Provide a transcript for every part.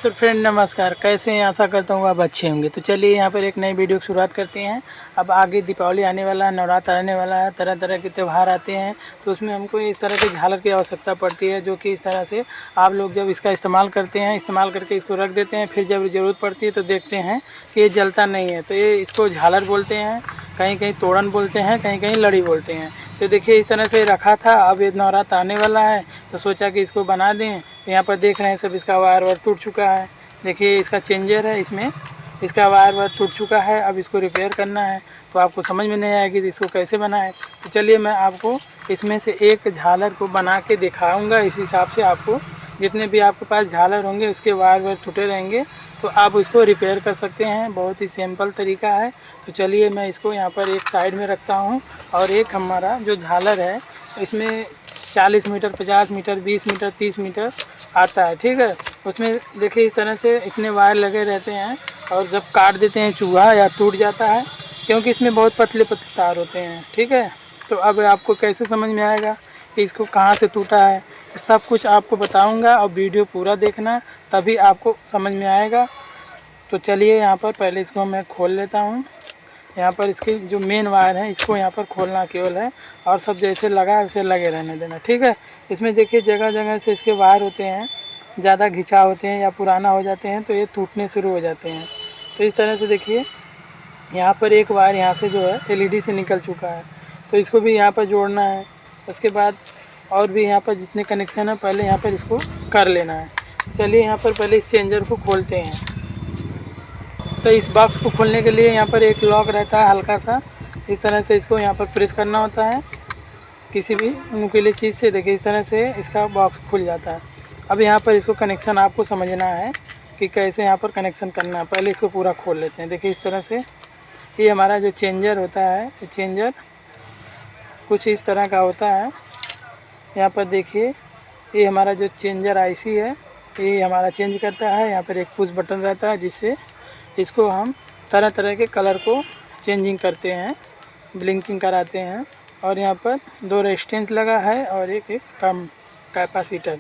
तो फ्रेंड नमस्कार, कैसे हैं? आशा करता हूँ आप अच्छे होंगे। तो चलिए यहाँ पर एक नई वीडियो की शुरुआत करते हैं। अब आगे दीपावली आने वाला है, नवरात्र आने वाला है, तरह तरह के त्यौहार आते हैं, तो उसमें हमको इस तरह के झालर की आवश्यकता पड़ती है, जो कि इस तरह से आप लोग जब इसका इस्तेमाल करते हैं, इस्तेमाल करके इसको रख देते हैं, फिर जब ज़रूरत पड़ती है तो देखते हैं कि ये जलता नहीं है। तो ये इसको झालर बोलते हैं, कहीं कहीं तोड़न बोलते हैं, कहीं कहीं लड़ी बोलते हैं। तो देखिए इस तरह से रखा था। अब ये नवरात्र आने वाला है तो सोचा कि इसको बना दें। तो यहाँ पर देख रहे हैं सब इसका वायर टूट चुका है। देखिए इसका चेंजर है, इसमें इसका वायर टूट चुका है। अब इसको रिपेयर करना है तो आपको समझ में नहीं आएगी इसको कैसे बनाएं। तो चलिए मैं आपको इसमें से एक झालर को बना के दिखाऊंगा। इस हिसाब से आपको जितने भी आपके पास झालर होंगे उसके वायर टूटे रहेंगे तो आप इसको रिपेयर कर सकते हैं। बहुत ही सिंपल तरीका है। तो चलिए मैं इसको यहाँ पर एक साइड में रखता हूँ। और एक हमारा जो झालर है इसमें 40 मीटर, 50 मीटर, 20 मीटर, 30 मीटर आता है, ठीक है। उसमें देखिए इस तरह से इतने वायर लगे रहते हैं और जब काट देते हैं चूहा या टूट जाता है, क्योंकि इसमें बहुत पतले पतले तार होते हैं, ठीक है। तो अब आपको कैसे समझ में आएगा कि इसको कहाँ से टूटा है, तो सब कुछ आपको बताऊंगा और वीडियो पूरा देखना, तभी आपको समझ में आएगा। तो चलिए यहाँ पर पहले इसको मैं खोल लेता हूँ। यहाँ पर इसके जो मेन वायर है इसको यहाँ पर खोलना केवल है, और सब जैसे लगा है वैसे लगे रहने देना, ठीक है। इसमें देखिए जगह जगह से इसके वायर होते हैं, ज़्यादा घिंचा होते हैं या पुराना हो जाते हैं तो ये टूटने शुरू हो जाते हैं। तो इस तरह से देखिए यहाँ पर एक वायर यहाँ से जो है एलईडी से निकल चुका है, तो इसको भी यहाँ पर जोड़ना है। उसके बाद और भी यहाँ पर जितने कनेक्शन है पहले यहाँ पर इसको कर लेना है। चलिए यहाँ पर पहले इस चेंजर को खोलते हैं। तो इस बॉक्स को खोलने के लिए यहाँ पर एक लॉक रहता है हल्का सा, इस तरह से इसको यहाँ पर प्रेस करना होता है किसी भी नुकीली चीज़ से। देखिए इस तरह से इसका बॉक्स खुल जाता है। अब यहाँ पर इसको कनेक्शन आपको समझना है कि कैसे यहाँ पर कनेक्शन करना है। पहले इसको पूरा खोल लेते हैं। देखिए इस तरह से ये हमारा जो चेंजर होता है, ये चेंजर कुछ इस तरह का होता है। यहाँ पर देखिए ये हमारा जो चेंजर आईसी है ये हमारा चेंज करता है। यहाँ पर एक पुश बटन रहता है जिससे इसको हम तरह तरह के कलर को चेंजिंग करते हैं, ब्लिंकिंग कराते हैं। और यहाँ पर 2 रेजिस्टेंस लगा है और एक कम कैपेसिटर।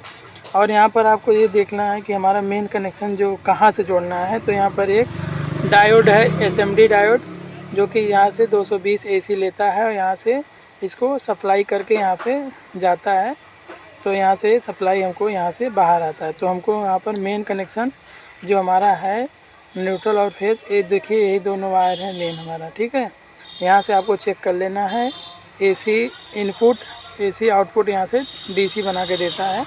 और यहाँ पर आपको ये देखना है कि हमारा मेन कनेक्शन जो कहाँ से जोड़ना है। तो यहाँ पर एक डायोड है, एसएमडी डायोड, जो कि यहाँ से 220 एसी लेता है और यहाँ से इसको सप्लाई करके यहाँ पे जाता है। तो यहाँ से सप्लाई हमको यहाँ से बाहर आता है। तो हमको यहाँ पर मेन कनेक्शन जो हमारा है न्यूट्रल और फेस, ये देखिए यही दोनों वायर हैं मेन हमारा, ठीक है। यहाँ से आपको चेक कर लेना है। एसी इनपुट, एसी आउटपुट यहाँ से डीसी बना के देता है।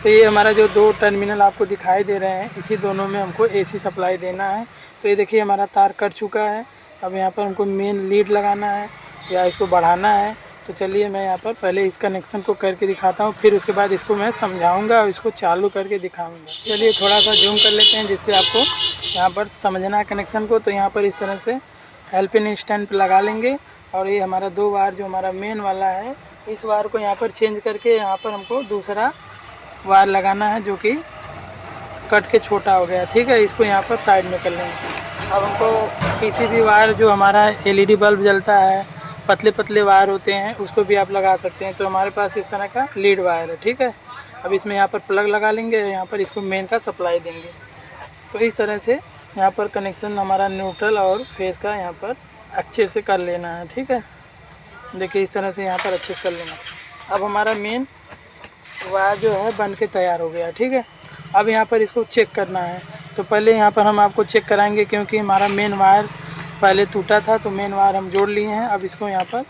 तो ये हमारा जो 2 टर्मिनल आपको दिखाई दे रहे हैं इसी दोनों में हमको एसी सप्लाई देना है। तो ये देखिए हमारा तार कट चुका है। अब यहाँ पर हमको मेन लीड लगाना है या इसको बढ़ाना है। तो चलिए मैं यहाँ पर पहले इस कनेक्शन को करके दिखाता हूँ, फिर उसके बाद इसको मैं समझाऊंगा और इसको चालू करके दिखाऊंगा। चलिए थोड़ा सा जूम कर लेते हैं जिससे आपको यहाँ पर समझना है कनेक्शन को। तो यहाँ पर इस तरह से हेल्पिंग स्टैंड पर लगा लेंगे। और ये हमारा 2 वायर जो हमारा मेन वाला है, इस वायर को यहाँ पर चेंज करके यहाँ पर हमको दूसरा वायर लगाना है जो कि कट के छोटा हो गया, ठीक है। इसको यहाँ पर साइड में कर लेंगे। अब हमको किसी भी वायर जो हमारा एलईडी बल्ब जलता है, पतले पतले वायर होते हैं, उसको भी आप लगा सकते हैं। तो हमारे पास इस तरह का लीड वायर है, ठीक है। अब इसमें यहाँ पर प्लग लगा लेंगे, यहाँ पर इसको मेन का सप्लाई देंगे। तो इस तरह से यहाँ पर कनेक्शन हमारा न्यूट्रल और फेस का यहाँ पर अच्छे से कर लेना है, ठीक है। देखिए इस तरह से यहाँ पर अच्छे से कर लेना। अब हमारा मेन वायर जो है बन के तैयार हो गया, ठीक है। अब यहाँ पर इसको चेक करना है। तो पहले यहाँ पर हम आपको चेक कराएंगे, क्योंकि हमारा मेन वायर पहले टूटा था तो मेन वायर हम जोड़ लिए हैं। अब इसको यहाँ पर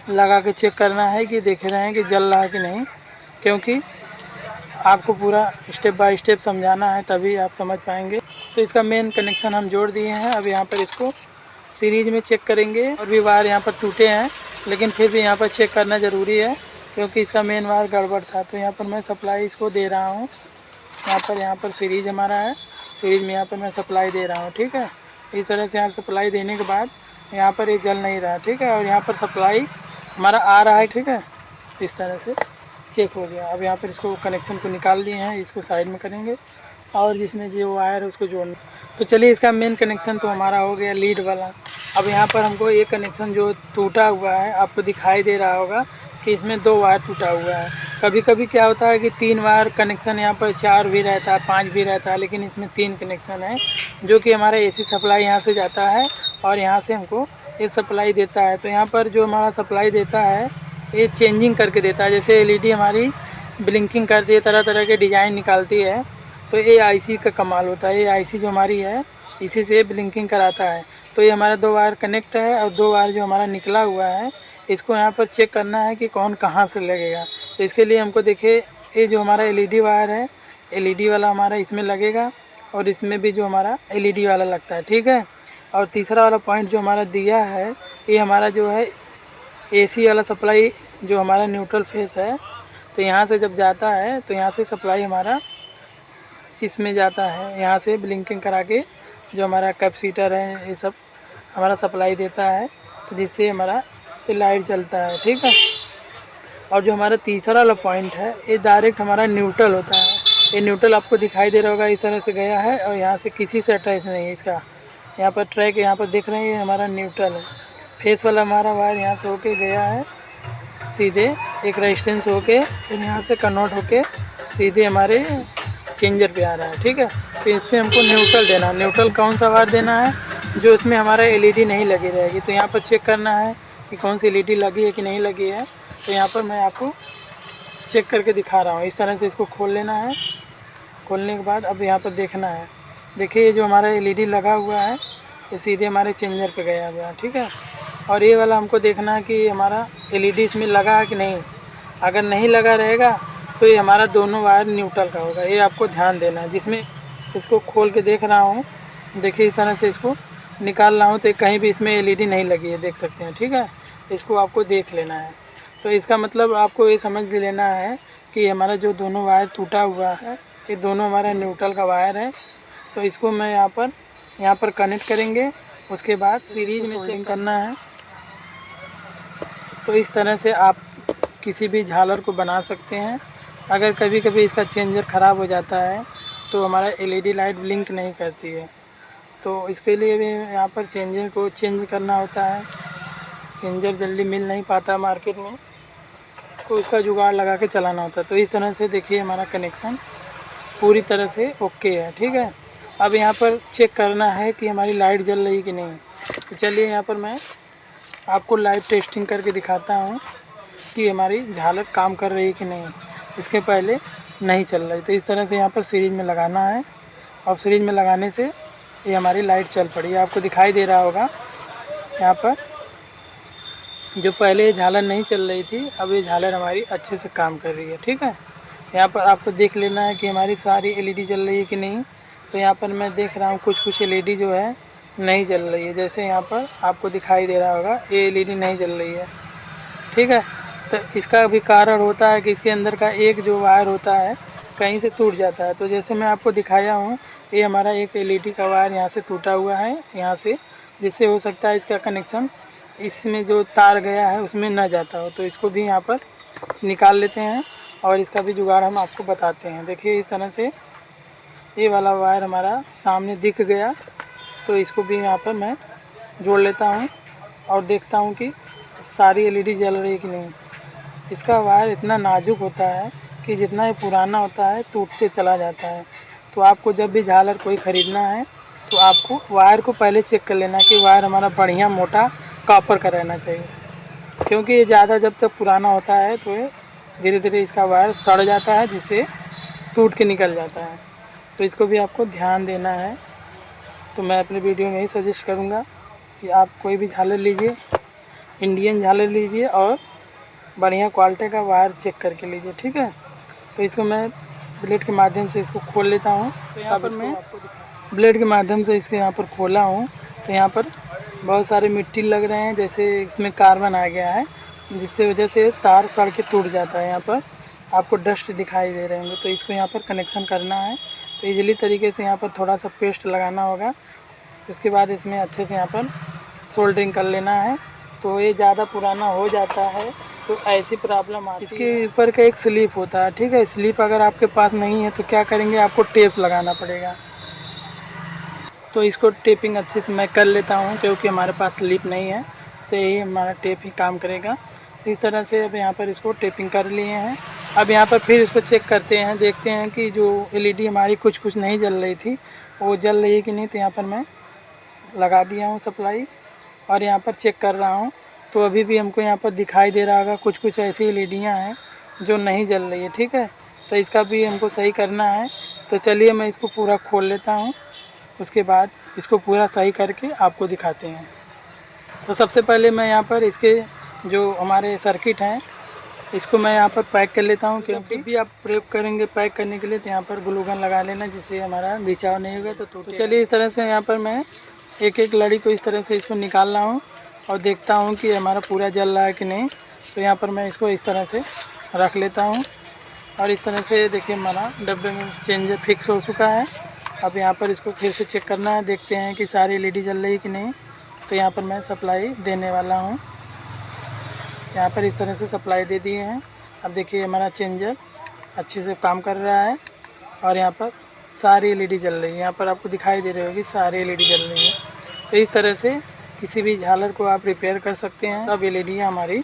लगा के चेक करना है कि देख रहे हैं कि जल रहा है कि नहीं, क्योंकि आपको पूरा स्टेप बाय स्टेप समझाना है तभी आप समझ पाएंगे। तो इसका मेन कनेक्शन हम जोड़ दिए हैं। अब यहाँ पर इसको सीरीज में चेक करेंगे। और भी वायर यहाँ पर टूटे हैं लेकिन फिर भी यहाँ पर चेक करना ज़रूरी है, क्योंकि इसका मेन वायर गड़बड़ था। तो यहाँ पर मैं सप्लाई इसको दे रहा हूँ। यहाँ पर सीरीज हमारा है, सीरीज में यहाँ पर मैं सप्लाई दे रहा हूँ, ठीक है। इस तरह से यहाँ सप्लाई देने के बाद यहाँ पर ये जल नहीं रहा, ठीक है। और यहाँ पर सप्लाई हमारा आ रहा है, ठीक है। इस तरह से चेक हो गया। अब यहाँ पर इसको कनेक्शन को निकाल दिए हैं, इसको साइड में करेंगे और जिसमें जो वायर है उसको जोड़ना। तो चलिए इसका मेन कनेक्शन तो हमारा हो गया लीड वाला। अब यहाँ पर हमको एक कनेक्शन जो टूटा हुआ है, आपको दिखाई दे रहा होगा कि इसमें 2 वायर टूटा हुआ है। कभी कभी क्या होता है कि 3 वायर कनेक्शन यहाँ पर 4 भी रहता है, 5 भी रहता है, लेकिन इसमें 3 कनेक्शन है जो कि हमारा एसी सप्लाई यहाँ से जाता है और यहाँ से हमको ये सप्लाई देता है। तो यहाँ पर जो हमारा सप्लाई देता है ये चेंजिंग करके देता है। जैसे एलईडी हमारी ब्लिंकिंग करती है, तरह तरह के डिज़ाइन निकालती है, तो ये आईसी का कमाल होता है। ये आईसी जो हमारी है इसी से ब्लिंकिंग कराता है। तो ये हमारा 2 वायर कनेक्ट है और 2 वायर जो हमारा निकला हुआ है इसको यहाँ पर चेक करना है कि कौन कहाँ से लगेगा। तो इसके लिए हमको देखिए ये जो हमारा एलईडी वायर है, एलईडी वाला हमारा इसमें लगेगा और इसमें भी जो हमारा एलईडी वाला लगता है, ठीक है। और तीसरा वाला पॉइंट जो हमारा दिया है ये हमारा जो है एसी वाला सप्लाई जो हमारा न्यूट्रल फेस है। तो यहाँ से जब जाता है तो यहाँ से सप्लाई हमारा इसमें जाता है, यहाँ से ब्लिंकिंग करा के जो हमारा कैपेसिटर है ये सब हमारा सप्लाई देता है, तो जिससे हमारा ये लाइट जलता है, ठीक है। और जो हमारा तीसरा वाला पॉइंट है ये डायरेक्ट हमारा न्यूट्रल होता है। ये न्यूट्रल आपको दिखाई दे रहा होगा, इस तरह से गया है और यहाँ से किसी से अटैच नहीं है इसका। यहाँ पर ट्रैक यहाँ पर देख रहे हैं, ये हमारा न्यूट्रल है। फेस वाला हमारा वायर यहाँ से होके गया है सीधे एक रेजिस्टेंस होके, फिर यहाँ से कन्वर्ट होके सीधे हमारे चेंजर पे आ रहा है, ठीक है। तो इसमें हमको न्यूट्रल देना है। न्यूट्रल कौन सा वायर देना है? जो इसमें हमारा एलईडी नहीं लगी रहेगी। तो यहाँ पर चेक करना है कि कौन सी एलईडी लगी है कि नहीं लगी है। तो यहाँ पर मैं आपको चेक करके दिखा रहा हूँ। इस तरह से इसको खोल लेना है। खोलने के बाद अब यहाँ पर देखना है, देखिए ये जो हमारा एलईडी लगा हुआ है ये सीधे हमारे चेंजर पे गया हुआ है, ठीक है। और ये वाला हमको देखना है कि हमारा एलईडी इसमें लगा है कि नहीं। अगर नहीं लगा रहेगा तो ये हमारा दोनों वायर न्यूट्रल का होगा, ये आपको ध्यान देना है। जिसमें इसको खोल के देख रहा हूँ, देखिए इस तरह से इसको निकाल रहा हूँ तो कहीं भी इसमें एलईडी नहीं लगी है, देख सकते हैं, ठीक है। इसको आपको देख लेना है। तो इसका मतलब आपको ये समझ लेना है कि हमारा जो दोनों वायर टूटा हुआ है ये दोनों हमारा न्यूट्रल का वायर है। तो इसको मैं यहाँ पर कनेक्ट करेंगे, उसके बाद सीरीज में चेक करना है। तो इस तरह से आप किसी भी झालर को बना सकते हैं। अगर कभी कभी इसका चेंजर ख़राब हो जाता है तो हमारा एलईडी लाइट ब्लिंक नहीं करती है, तो इसके लिए भी यहाँ पर चेंजर को चेंज करना होता है। चेंजर जल्दी मिल नहीं पाता मार्केट में, तो उसका जुगाड़ लगा के चलाना होता है। तो इस तरह से देखिए हमारा कनेक्शन पूरी तरह से ओके है, ठीक है। अब यहाँ पर चेक करना है कि हमारी लाइट जल रही कि नहीं। तो चलिए यहाँ पर मैं आपको लाइव टेस्टिंग करके दिखाता हूँ कि हमारी झालर काम कर रही है कि नहीं। इसके पहले नहीं चल रही। तो इस तरह से यहाँ पर सीरीज में लगाना है और सीरीज में लगाने से ये हमारी लाइट चल पड़ी। आपको दिखाई दे रहा होगा यहाँ पर जो पहले ये झालर नहीं चल रही थी, अब ये झालर हमारी अच्छे से काम कर रही है, ठीक है। यहाँ पर आपको देख लेना है कि हमारी सारी एलईडी जल रही है कि नहीं। तो यहाँ पर मैं देख रहा हूँ कुछ एलईडी जो है नहीं जल रही है। जैसे यहाँ पर आपको दिखाई दे रहा होगा ये एलईडी नहीं जल रही है, ठीक है। तो इसका भी कारण होता है कि इसके अंदर का एक जो वायर होता है कहीं से टूट जाता है। तो जैसे मैं आपको दिखाया हूँ ये हमारा एक एलईडी का वायर यहाँ से टूटा हुआ है यहाँ से, जिससे हो सकता है इसका कनेक्शन इसमें जो तार गया है उसमें ना जाता हो। तो इसको भी यहाँ पर निकाल लेते हैं और इसका भी जुगाड़ हम आपको बताते हैं। देखिए इस तरह से ये वाला वायर हमारा सामने दिख गया, तो इसको भी यहाँ पर मैं जोड़ लेता हूँ और देखता हूँ कि सारी एलईडी जल रही है कि नहीं। इसका वायर इतना नाजुक होता है कि जितना ये पुराना होता है टूटते चला जाता है। तो आपको जब भी झालर कोई ख़रीदना है तो आपको वायर को पहले चेक कर लेना कि वायर हमारा बढ़िया मोटा कॉपर का रहना चाहिए, क्योंकि ये ज़्यादा जब तक पुराना होता है तो ये धीरे धीरे इसका वायर सड़ जाता है, जिससे टूट के निकल जाता है। तो इसको भी आपको ध्यान देना है। तो मैं अपने वीडियो में ही सजेस्ट करूँगा कि आप कोई भी झालर लीजिए, इंडियन झालर लीजिए और बढ़िया क्वालिटी का वायर चेक करके लीजिए, ठीक है। तो इसको मैं ब्लेड के माध्यम से इसको खोल लेता हूँ। तो यहाँ पर मैं ब्लेड के माध्यम से इसके यहाँ पर खोला हूँ तो यहाँ पर बहुत सारे मिट्टी लग रहे हैं, जैसे इसमें कार्बन आ गया है, जिससे वजह से तार सड़ के टूट जाता है। यहाँ पर आपको डस्ट दिखाई दे रहे होंगे। तो इसको यहाँ पर कनेक्शन करना है। तो इजीली तरीके से यहाँ पर थोड़ा सा पेस्ट लगाना होगा। उसके बाद इसमें अच्छे से यहाँ पर सोल्डरिंग कर लेना है। तो ये ज़्यादा पुराना हो जाता है तो ऐसी प्रॉब्लम आती है। इसके ऊपर का एक स्लिप होता है, ठीक है। स्लिप अगर आपके पास नहीं है तो क्या करेंगे, आपको टेप लगाना पड़ेगा। तो इसको टेपिंग अच्छे से मैं कर लेता हूँ, क्योंकि हमारे पास स्लिप नहीं है तो यही हमारा टेप ही काम करेगा। इस तरह से अब यहाँ पर इसको टेपिंग कर लिए हैं अब यहाँ पर फिर इसको चेक करते हैं, देखते हैं कि जो एलईडी हमारी कुछ नहीं जल रही थी वो जल रही है कि नहीं। तो यहाँ पर मैं लगा दिया हूँ सप्लाई और यहाँ पर चेक कर रहा हूँ। तो अभी भी हमको यहाँ पर दिखाई दे रहा होगा कुछ ऐसी एलईडियाँ हैं जो नहीं जल रही है। ठीक है, तो इसका भी हमको सही करना है। तो चलिए मैं इसको पूरा खोल लेता हूँ, उसके बाद इसको पूरा सही करके आपको दिखाते हैं। तो सबसे पहले मैं यहाँ पर इसके जो हमारे सर्किट हैं इसको मैं यहाँ पर पैक कर लेता हूँ, क्योंकि भी आप प्रयोग करेंगे पैक करने के लिए तो यहाँ पर ग्लू गन लगा लेना, जिससे हमारा रिचाव नहीं होगा। तो चलिए इस तरह से यहाँ पर मैं एक लड़ी को इस तरह से इसको निकाल रहा हूँ और देखता हूँ कि हमारा पूरा जल रहा है कि नहीं। तो यहाँ पर मैं इसको इस तरह से रख लेता हूँ और इस तरह से देखिए हमारा डब्बे में चेंजर फिक्स हो चुका है। अब यहाँ पर इसको फिर से चेक करना है, देखते हैं कि सारी एलईडी जल रही है कि नहीं। तो यहाँ पर मैं सप्लाई देने वाला हूँ, यहाँ पर इस तरह से सप्लाई दे दिए हैं। अब देखिए हमारा चेंजर अच्छे से काम कर रहा है और यहाँ पर सारी एलईडी जल रही है। यहाँ पर आपको दिखाई दे रही होगी सारी एलईडी जल रही है। तो इस तरह से किसी भी झालर को आप रिपेयर कर सकते हैं। सब एलईडियाँ हमारी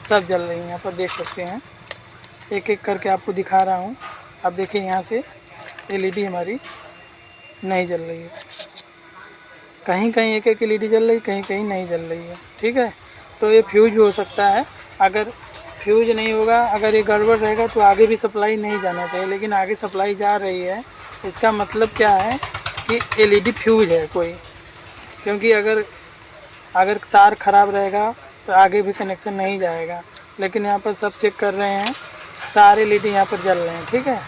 सब जल रही हैं, यहाँ पर देख सकते हैं। एक एक करके आपको दिखा रहा हूँ। अब देखिए यहाँ से एलईडी हमारी नहीं जल रही है, कहीं कहीं एक एलईडी जल रही, कहीं कहीं नहीं जल रही है। ठीक है, तो ये फ्यूज हो सकता है। अगर फ्यूज नहीं होगा, अगर ये गड़बड़ रहेगा तो आगे भी सप्लाई नहीं जाना चाहिए, लेकिन आगे सप्लाई जा रही है। इसका मतलब क्या है कि एलईडी फ्यूज है कोई, क्योंकि अगर तार ख़राब रहेगा तो आगे भी कनेक्शन नहीं जाएगा। लेकिन यहाँ पर सब चेक कर रहे हैं, सारे एलईडी यहाँ पर जल रहे हैं। ठीक है,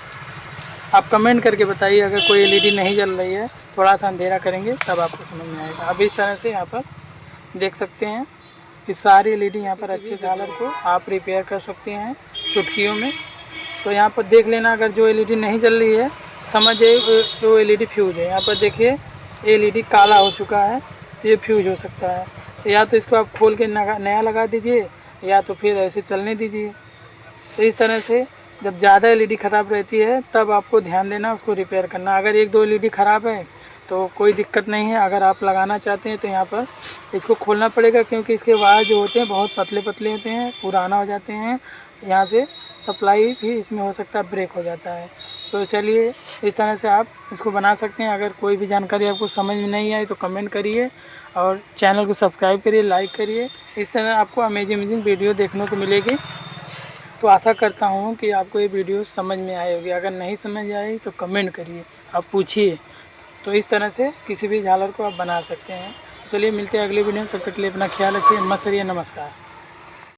आप कमेंट करके बताइए अगर कोई एलईडी नहीं जल रही है, थोड़ा सा अंधेरा करेंगे तब आपको समझ में आएगा। अब इस तरह से यहाँ पर देख सकते हैं कि सारी एलईडी यहाँ पर अच्छे झालर को आप रिपेयर कर सकते हैं चुटकियों में। तो यहाँ पर देख लेना, अगर जो एलईडी नहीं जल रही है समझिए वो एलईडी फ्यूज है। यहाँ पर देखिए एलईडी काला हो चुका है, ये फ्यूज हो सकता है। तो या तो इसको आप खोल के नया लगा दीजिए या तो फिर ऐसे चलने दीजिए। तो इस तरह से जब ज़्यादा एलईडी ख़राब रहती है तब आपको ध्यान देना, उसको रिपेयर करना। अगर एक दो एलईडी ख़राब है तो कोई दिक्कत नहीं है। अगर आप लगाना चाहते हैं तो यहाँ पर इसको खोलना पड़ेगा, क्योंकि इसके वायर जो होते हैं बहुत पतले पतले होते हैं, पुराना हो जाते हैं। यहाँ से सप्लाई भी इसमें हो सकता है ब्रेक हो जाता है। तो चलिए इस तरह से आप इसको बना सकते हैं। अगर कोई भी जानकारी आपको समझ में नहीं आई तो कमेंट करिए और चैनल को सब्सक्राइब करिए, लाइक करिए। इस तरह आपको अमेजिंग वीडियो देखने को मिलेगी। तो आशा करता हूँ कि आपको ये वीडियो समझ में आई होगी। अगर नहीं समझ आई तो कमेंट करिए, आप पूछिए। तो इस तरह से किसी भी झालर को आप बना सकते हैं। चलिए मिलते हैं अगले वीडियो में, तब तक के लिए अपना ख्याल रखिए। मस्त रहिए, नमस्कार।